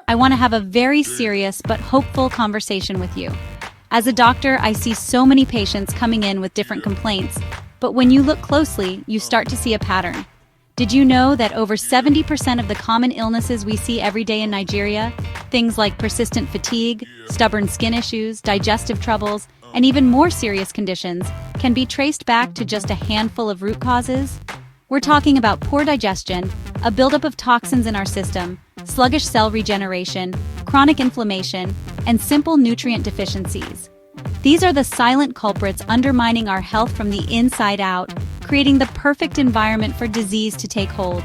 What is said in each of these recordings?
I want to have a very serious but hopeful conversation with you. As a doctor, I see so many patients coming in with different complaints, but when you look closely, you start to see a pattern. Did you know that over 70% of the common illnesses we see every day in Nigeria, things like persistent fatigue, stubborn skin issues, digestive troubles, and even more serious conditions, can be traced back to just a handful of root causes? We're talking about poor digestion, a buildup of toxins in our system, sluggish cell regeneration, chronic inflammation, and simple nutrient deficiencies. These are the silent culprits undermining our health from the inside out, creating the perfect environment for disease to take hold.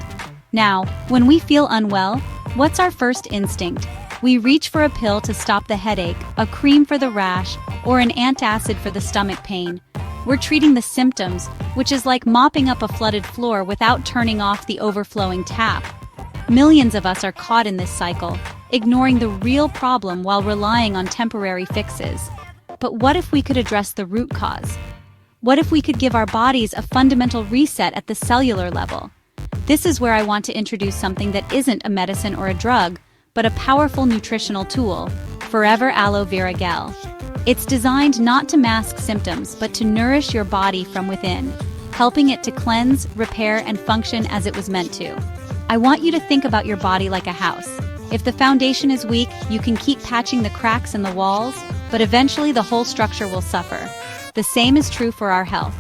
Now, when we feel unwell, what's our first instinct? We reach for a pill to stop the headache, a cream for the rash, or an antacid for the stomach pain. We're treating the symptoms, which is like mopping up a flooded floor without turning off the overflowing tap. Millions of us are caught in this cycle, ignoring the real problem while relying on temporary fixes. But what if we could address the root cause? What if we could give our bodies a fundamental reset at the cellular level? This is where I want to introduce something that isn't a medicine or a drug, but a powerful nutritional tool, Forever Aloe Vera Gel. It's designed not to mask symptoms, but to nourish your body from within, helping it to cleanse, repair, and function as it was meant to. I want you to think about your body like a house. If the foundation is weak, you can keep patching the cracks in the walls, but eventually the whole structure will suffer. The same is true for our health.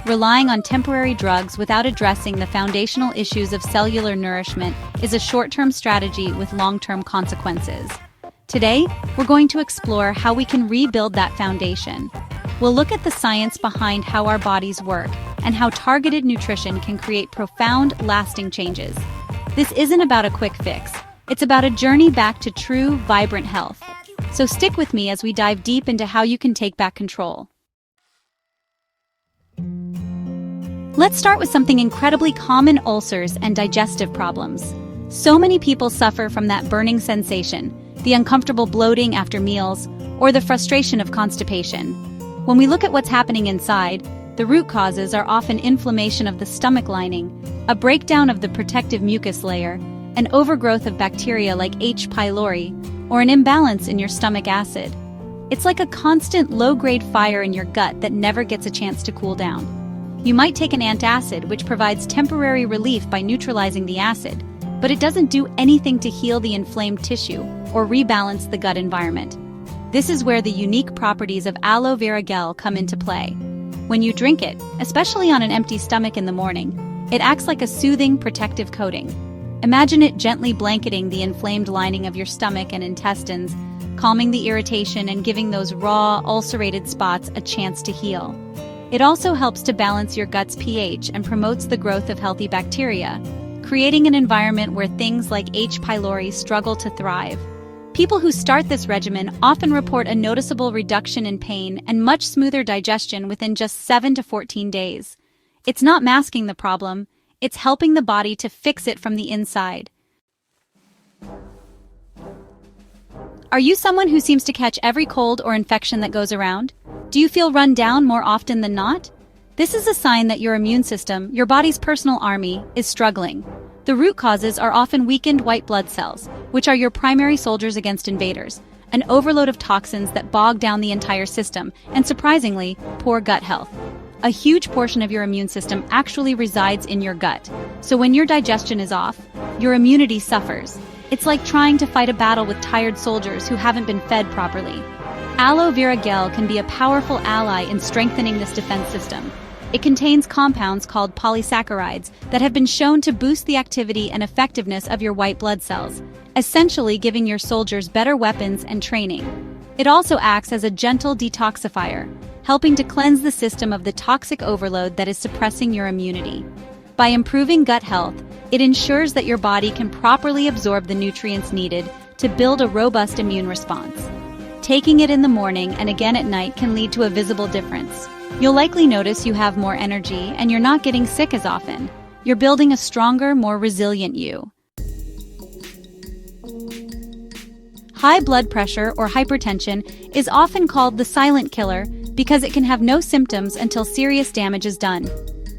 Relying on temporary drugs without addressing the foundational issues of cellular nourishment is a short-term strategy with long-term consequences. Today, we're going to explore how we can rebuild that foundation. We'll look at the science behind how our bodies work and how targeted nutrition can create profound, lasting changes. This isn't about a quick fix. It's about a journey back to true, vibrant health. So stick with me as we dive deep into how you can take back control. Let's start with something incredibly common: ulcers and digestive problems. So many people suffer from that burning sensation, the uncomfortable bloating after meals, or the frustration of constipation. When we look at what's happening inside, the root causes are often inflammation of the stomach lining, a breakdown of the protective mucus layer, an overgrowth of bacteria like H. pylori, or an imbalance in your stomach acid. It's like a constant low-grade fire in your gut that never gets a chance to cool down. You might take an antacid, which provides temporary relief by neutralizing the acid, but it doesn't do anything to heal the inflamed tissue or rebalance the gut environment. This is where the unique properties of aloe vera gel come into play. When you drink it, especially on an empty stomach in the morning, it acts like a soothing, protective coating. Imagine it gently blanketing the inflamed lining of your stomach and intestines, calming the irritation and giving those raw, ulcerated spots a chance to heal. It also helps to balance your gut's pH and promotes the growth of healthy bacteria, creating an environment where things like H. pylori struggle to thrive. People who start this regimen often report a noticeable reduction in pain and much smoother digestion within just 7 to 14 days. It's not masking the problem, it's helping the body to fix it from the inside. Are you someone who seems to catch every cold or infection that goes around? Do you feel run down more often than not? This is a sign that your immune system, your body's personal army, is struggling. The root causes are often weakened white blood cells, which are your primary soldiers against invaders, an overload of toxins that bog down the entire system, and surprisingly, poor gut health. A huge portion of your immune system actually resides in your gut, so when your digestion is off, your immunity suffers. It's like trying to fight a battle with tired soldiers who haven't been fed properly. Aloe Vera Gel can be a powerful ally in strengthening this defense system. It contains compounds called polysaccharides that have been shown to boost the activity and effectiveness of your white blood cells, essentially giving your soldiers better weapons and training. It also acts as a gentle detoxifier, helping to cleanse the system of the toxic overload that is suppressing your immunity. By improving gut health, it ensures that your body can properly absorb the nutrients needed to build a robust immune response. Taking it in the morning and again at night can lead to a visible difference. You'll likely notice you have more energy and you're not getting sick as often. You're building a stronger, more resilient you. High blood pressure or hypertension is often called the silent killer because it can have no symptoms until serious damage is done.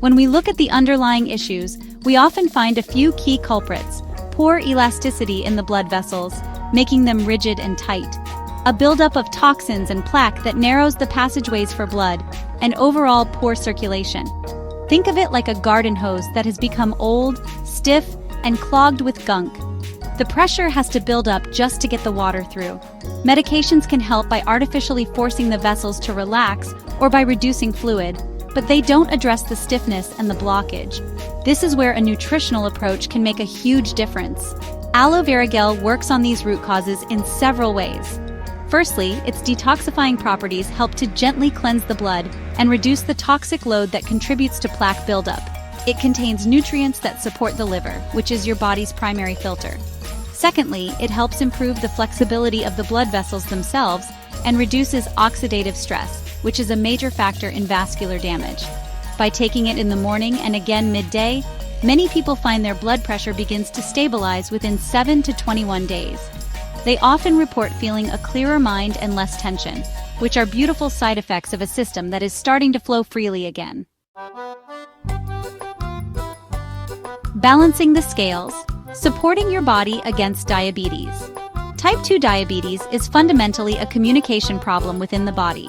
When we look at the underlying issues, we often find a few key culprits: poor elasticity in the blood vessels, making them rigid and tight, a buildup of toxins and plaque that narrows the passageways for blood, and overall poor circulation. Think of it like a garden hose that has become old, stiff, and clogged with gunk. The pressure has to build up just to get the water through. Medications can help by artificially forcing the vessels to relax or by reducing fluid, but they don't address the stiffness and the blockage. This is where a nutritional approach can make a huge difference. Aloe Vera Gel works on these root causes in several ways. Firstly, its detoxifying properties help to gently cleanse the blood and reduce the toxic load that contributes to plaque buildup. It contains nutrients that support the liver, which is your body's primary filter. Secondly, it helps improve the flexibility of the blood vessels themselves and reduces oxidative stress, which is a major factor in vascular damage. By taking it in the morning and again midday, many people find their blood pressure begins to stabilize within 7 to 21 days. They often report feeling a clearer mind and less tension, which are beautiful side effects of a system that is starting to flow freely again. Balancing the scales, supporting your body against diabetes. Type 2 diabetes is fundamentally a communication problem within the body.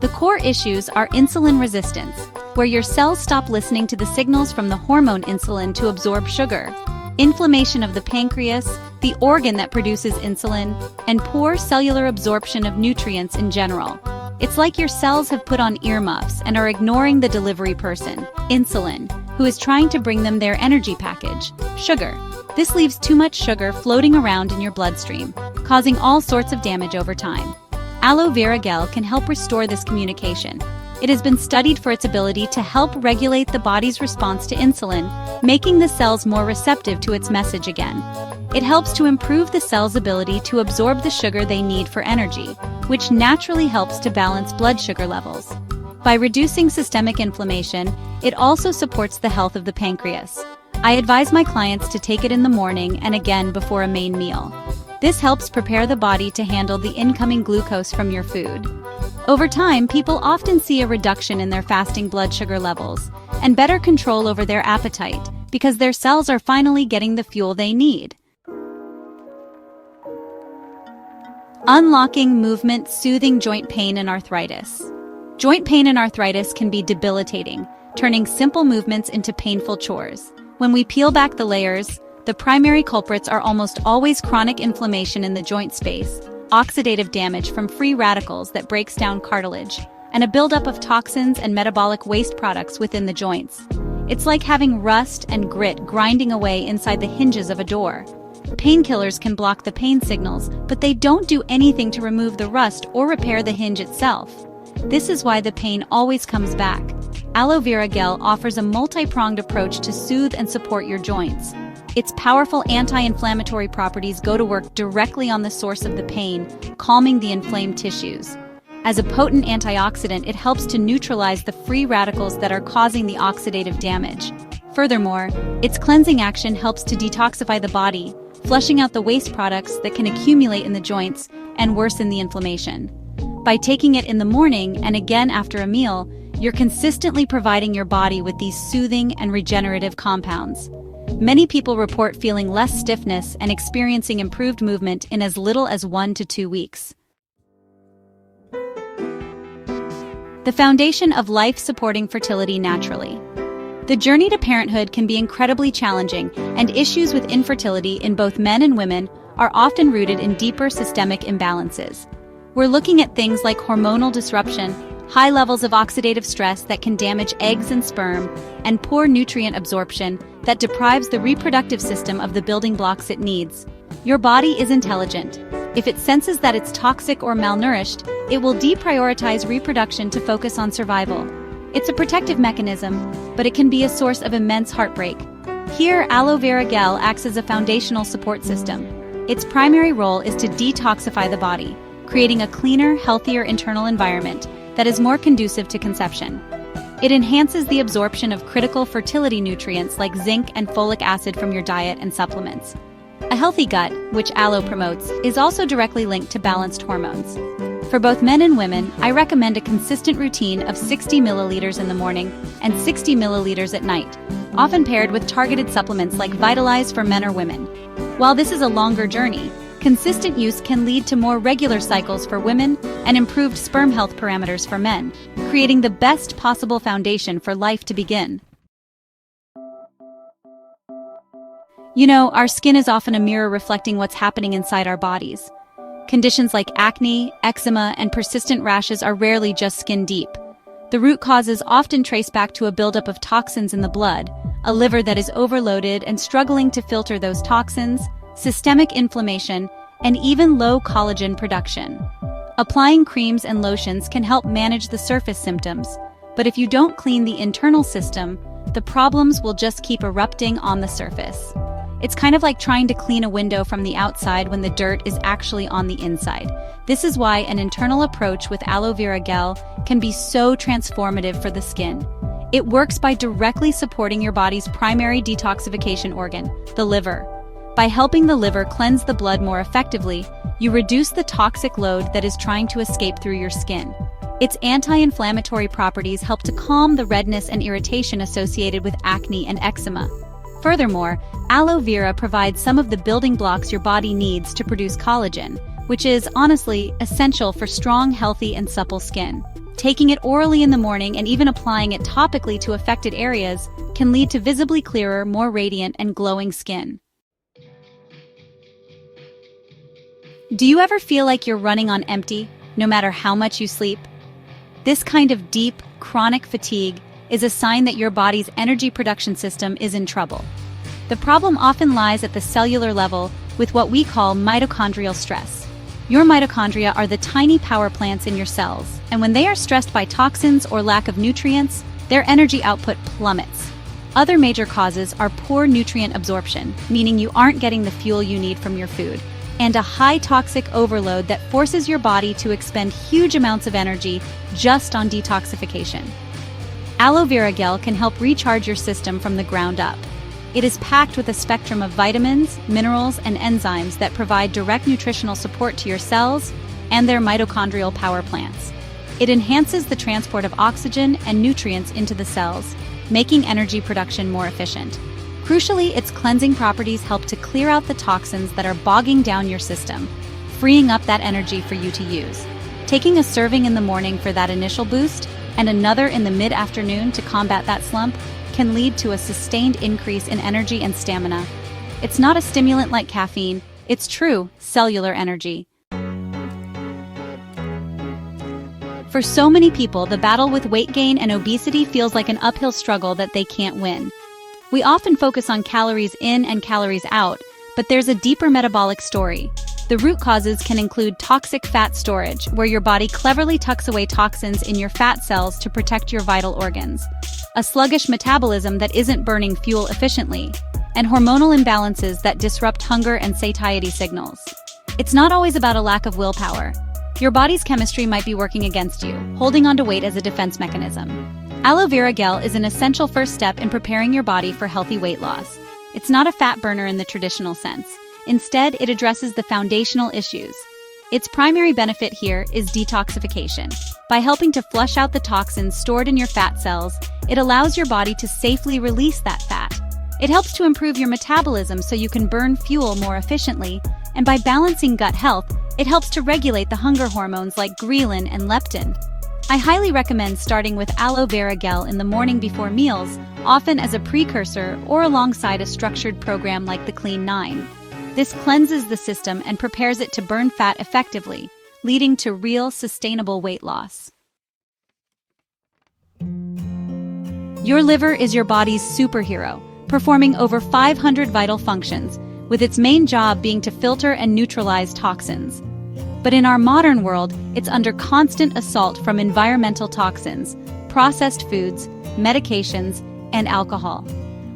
The core issues are insulin resistance, where your cells stop listening to the signals from the hormone insulin to absorb sugar, inflammation of the pancreas, the organ that produces insulin, and poor cellular absorption of nutrients in general. It's like your cells have put on earmuffs and are ignoring the delivery person, insulin, who is trying to bring them their energy package, sugar. This leaves too much sugar floating around in your bloodstream, causing all sorts of damage over time. Aloe Vera Gel can help restore this communication. It has been studied for its ability to help regulate the body's response to insulin, making the cells more receptive to its message again. It helps to improve the cell's ability to absorb the sugar they need for energy, which naturally helps to balance blood sugar levels. By reducing systemic inflammation, it also supports the health of the pancreas. I advise my clients to take it in the morning and again before a main meal. This helps prepare the body to handle the incoming glucose from your food. Over time, people often see a reduction in their fasting blood sugar levels and better control over their appetite because their cells are finally getting the fuel they need. Unlocking movement, soothing joint pain and arthritis. Joint pain and arthritis can be debilitating, turning simple movements into painful chores. When we peel back the layers, the primary culprits are almost always chronic inflammation in the joint space, oxidative damage from free radicals that breaks down cartilage, and a buildup of toxins and metabolic waste products within the joints. It's like having rust and grit grinding away inside the hinges of a door. Painkillers can block the pain signals, but they don't do anything to remove the rust or repair the hinge itself. This is why the pain always comes back. Aloe Vera Gel offers a multi-pronged approach to soothe and support your joints. Its powerful anti-inflammatory properties go to work directly on the source of the pain, calming the inflamed tissues. As a potent antioxidant, it helps to neutralize the free radicals that are causing the oxidative damage. Furthermore, its cleansing action helps to detoxify the body, flushing out the waste products that can accumulate in the joints and worsen the inflammation. By taking it in the morning and again after a meal, you're consistently providing your body with these soothing and regenerative compounds. Many people report feeling less stiffness and experiencing improved movement in as little as 1 to 2 weeks. The foundation of life supporting fertility naturally. The journey to parenthood can be incredibly challenging, and issues with infertility in both men and women are often rooted in deeper systemic imbalances. We're looking at things like hormonal disruption, high levels of oxidative stress that can damage eggs and sperm, and poor nutrient absorption that deprives the reproductive system of the building blocks it needs. Your body is intelligent. If it senses that it's toxic or malnourished, it will deprioritize reproduction to focus on survival. It's a protective mechanism, but it can be a source of immense heartbreak. Here, Aloe Vera Gel acts as a foundational support system. Its primary role is to detoxify the body, creating a cleaner, healthier internal environment that is more conducive to conception. It enhances the absorption of critical fertility nutrients like zinc and folic acid from your diet and supplements. A healthy gut, which aloe promotes, is also directly linked to balanced hormones. For both men and women, I recommend a consistent routine of 60 milliliters in the morning and 60 milliliters at night, often paired with targeted supplements like Vitalize for men or women. While this is a longer journey, consistent use can lead to more regular cycles for women and improved sperm health parameters for men, creating the best possible foundation for life to begin. You know, our skin is often a mirror reflecting what's happening inside our bodies. Conditions like acne, eczema, and persistent rashes are rarely just skin deep. The root causes often trace back to a buildup of toxins in the blood, a liver that is overloaded and struggling to filter those toxins, systemic inflammation, and even low collagen production. Applying creams and lotions can help manage the surface symptoms, but if you don't clean the internal system, the problems will just keep erupting on the surface. It's kind of like trying to clean a window from the outside when the dirt is actually on the inside. This is why an internal approach with Aloe Vera Gel can be so transformative for the skin. It works by directly supporting your body's primary detoxification organ, the liver. By helping the liver cleanse the blood more effectively, you reduce the toxic load that is trying to escape through your skin. Its anti-inflammatory properties help to calm the redness and irritation associated with acne and eczema. Furthermore, aloe vera provides some of the building blocks your body needs to produce collagen, which is, honestly, essential for strong, healthy, and supple skin. Taking it orally in the morning and even applying it topically to affected areas can lead to visibly clearer, more radiant, and glowing skin. Do you ever feel like you're running on empty, no matter how much you sleep? This kind of deep, chronic fatigue is a sign that your body's energy production system is in trouble. The problem often lies at the cellular level with what we call mitochondrial stress. Your mitochondria are the tiny power plants in your cells, and when they are stressed by toxins or lack of nutrients, their energy output plummets. Other major causes are poor nutrient absorption, meaning you aren't getting the fuel you need from your food, and a high toxic overload that forces your body to expend huge amounts of energy just on detoxification. Aloe Vera Gel can help recharge your system from the ground up. It is packed with a spectrum of vitamins, minerals, and enzymes that provide direct nutritional support to your cells and their mitochondrial power plants. It enhances the transport of oxygen and nutrients into the cells, making energy production more efficient. Crucially, its cleansing properties help to clear out the toxins that are bogging down your system, freeing up that energy for you to use. Taking a serving in the morning for that initial boost and another in the mid-afternoon to combat that slump can lead to a sustained increase in energy and stamina. It's not a stimulant like caffeine, it's true cellular energy. For so many people, the battle with weight gain and obesity feels like an uphill struggle that they can't win. We often focus on calories in and calories out, but there's a deeper metabolic story. The root causes can include toxic fat storage, where your body cleverly tucks away toxins in your fat cells to protect your vital organs, a sluggish metabolism that isn't burning fuel efficiently, and hormonal imbalances that disrupt hunger and satiety signals. It's not always about a lack of willpower. Your body's chemistry might be working against you, holding on to weight as a defense mechanism. Aloe Vera Gel is an essential first step in preparing your body for healthy weight loss. It's not a fat burner in the traditional sense. Instead, it addresses the foundational issues. Its primary benefit here is detoxification. By helping to flush out the toxins stored in your fat cells, it allows your body to safely release that fat. It helps to improve your metabolism so you can burn fuel more efficiently, and by balancing gut health, it helps to regulate the hunger hormones like ghrelin and leptin. I highly recommend starting with Aloe Vera Gel in the morning before meals, often as a precursor or alongside a structured program like the Clean 9. This cleanses the system and prepares it to burn fat effectively, leading to real, sustainable weight loss. Your liver is your body's superhero, performing over 500 vital functions, with its main job being to filter and neutralize toxins. But in our modern world, it's under constant assault from environmental toxins, processed foods, medications, and alcohol.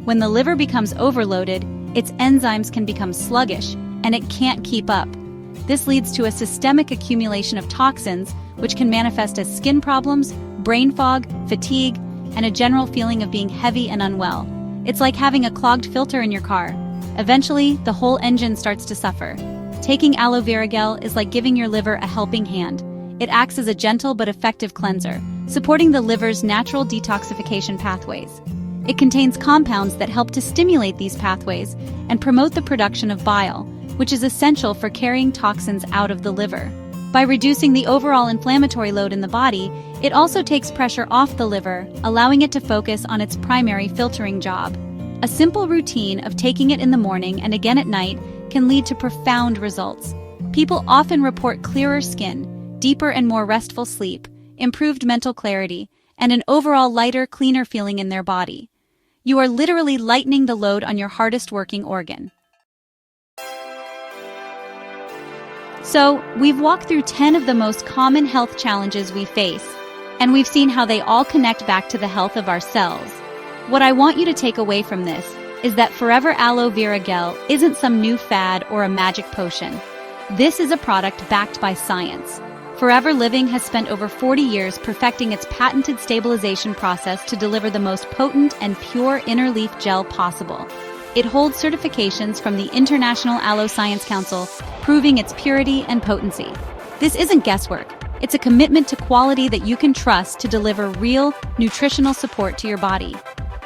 When the liver becomes overloaded, its enzymes can become sluggish, and it can't keep up. This leads to a systemic accumulation of toxins, which can manifest as skin problems, brain fog, fatigue, and a general feeling of being heavy and unwell. It's like having a clogged filter in your car. Eventually, the whole engine starts to suffer. Taking Aloe Vera Gel is like giving your liver a helping hand. It acts as a gentle but effective cleanser, supporting the liver's natural detoxification pathways. It contains compounds that help to stimulate these pathways and promote the production of bile, which is essential for carrying toxins out of the liver. By reducing the overall inflammatory load in the body, it also takes pressure off the liver, allowing it to focus on its primary filtering job. A simple routine of taking it in the morning and again at night can lead to profound results. People often report clearer skin, deeper and more restful sleep, improved mental clarity, and an overall lighter, cleaner feeling in their body. You are literally lightening the load on your hardest working organ. So, we've walked through 10 of the most common health challenges we face, and we've seen how they all connect back to the health of our cells. What I want you to take away from this is that Forever Aloe Vera Gel isn't some new fad or a magic potion. This is a product backed by science. Forever Living has spent over 40 years perfecting its patented stabilization process to deliver the most potent and pure inner leaf gel possible. It holds certifications from the International Aloe Science Council, proving its purity and potency. This isn't guesswork. It's a commitment to quality that you can trust to deliver real, nutritional support to your body.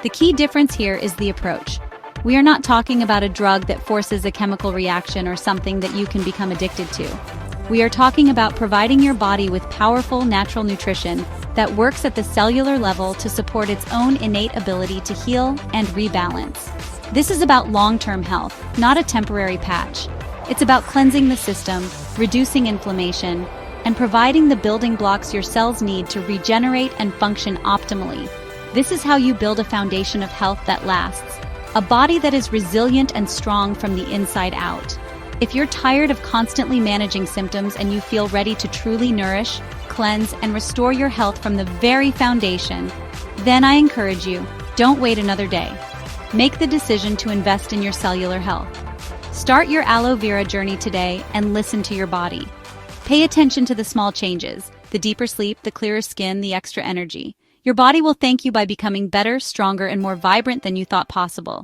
The key difference here is the approach. We are not talking about a drug that forces a chemical reaction or something that you can become addicted to. We are talking about providing your body with powerful natural nutrition that works at the cellular level to support its own innate ability to heal and rebalance. This is about long-term health, not a temporary patch. It's about cleansing the system, reducing inflammation, and providing the building blocks your cells need to regenerate and function optimally. This is how you build a foundation of health that lasts, a body that is resilient and strong from the inside out. If you're tired of constantly managing symptoms and you feel ready to truly nourish, cleanse, and restore your health from the very foundation, then I encourage you, don't wait another day. Make the decision to invest in your cellular health. Start your aloe vera journey today and listen to your body. Pay attention to the small changes, the deeper sleep, the clearer skin, the extra energy. Your body will thank you by becoming better, stronger, and more vibrant than you thought possible.